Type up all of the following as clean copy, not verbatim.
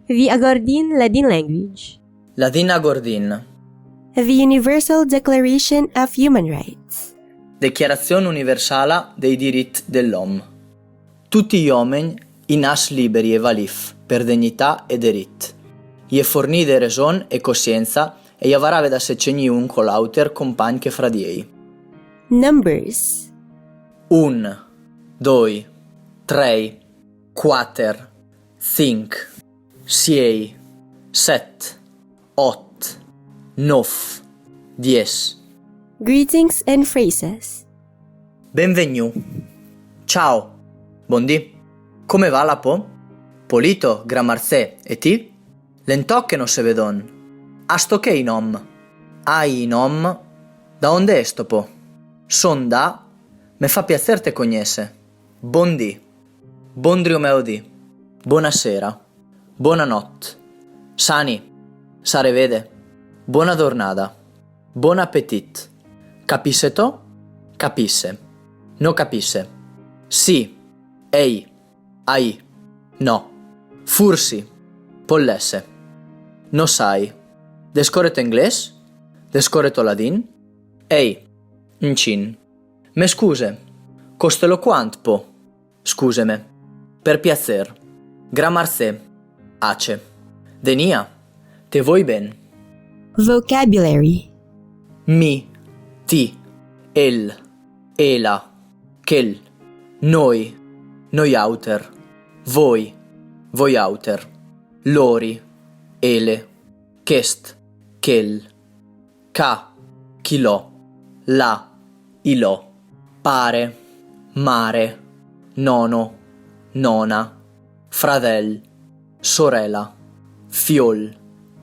The Agordin Ladin language. Ladin Agordin. The Universal Declaration of Human Rights. Dichiarazione universale dei diritti dell'uomo. Tutti gli uomini nascono liberi e valif per dignità e diritti. Gli fornite ragione e coscienza e gli avrà da se c'è un colauter compagno che fra di ei. Numbers. 1, 2, 3, 4, 5, 6, 7, 8, 9, 10. Greetings and phrases. Benvenuto. Ciao. Buondì. Come va la po? Polito, gramarse. E ti? Lentocche non se vedon. A sto che i nom? Ai i nom? Da onde è sto po? Son da? Me fa piacer te cognesse. Buondì. Bondrio meo di. Buonasera. Buonanotte. Sani. Sare vede. Buona giornata. Buon appetit. Capisse to? Capisse. No capisse. Sì. Ei. Ai. No. Fursi. Pollesse. No sai. Descoreto inglese? Descoreto ladin? Ei. Incin. Me scuse. Costelo quant po? Scuseme. Per piacer. Gramarse. Ace. Denia. Te voi ben. Vocabulary. Mi. Ti. El. Ela. Quel. Noi. Noiauter. Voi. Voiauter. Lori. Ele. Chest. Quel. Ca. Chilò. La. Ilò. Pare. Mare. Nono. Nona. Fradel. Sorella. Fiol.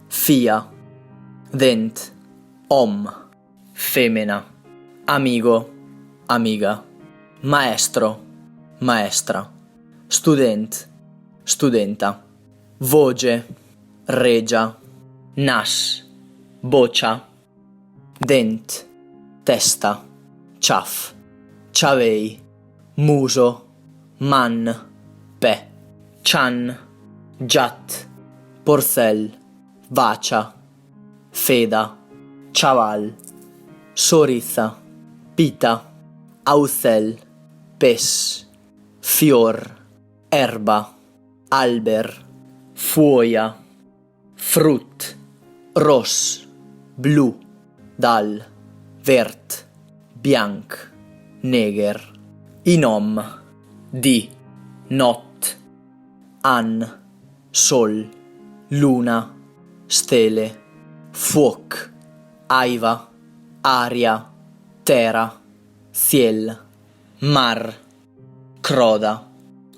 Fia. Dent. Om. Femmina. Amigo. Amiga. Maestro. Maestra. Student. Studenta. Voce. Regia. Nas. Boccia. Dent. Testa. Ciaff. Ciavei. Muso. Man. Pe. Cian. Giat. Porcel. Vacia. Feda. Ciaval. Sorizza. Pita. Aucel. Pes. Fior. Erba. Alber. Fuoia. Frut. Ros. Blu. Dal. Vert. Bianc. Neger. Inom. Di. Not. An. Sol. Luna. Stele. Fuoc. Aiva. Aria. Terra. Ciel. Mar. Croda.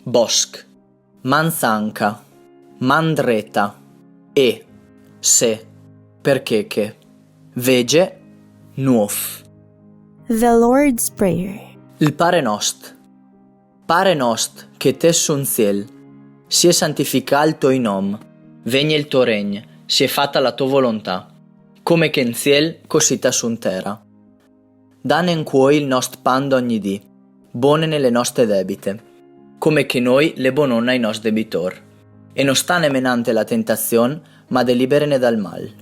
Bosc. Manzanca. Mandreta. E. Se. Perché che. Vege. Nuof. The Lord's Prayer. Il Pare Nost. Pare Nost, che te sun ciel, sia santificato il tuo nom, venga il tuo regno, sia fatta la tua volontà, come che in ciel, così ta sun terra. Dane in cuoi il nost pan d'ogni dì, buone nelle nostre debite, come che noi le bononna ai nostri debitor, e non sta nemenante la tentazione, ma deliberene dal mal.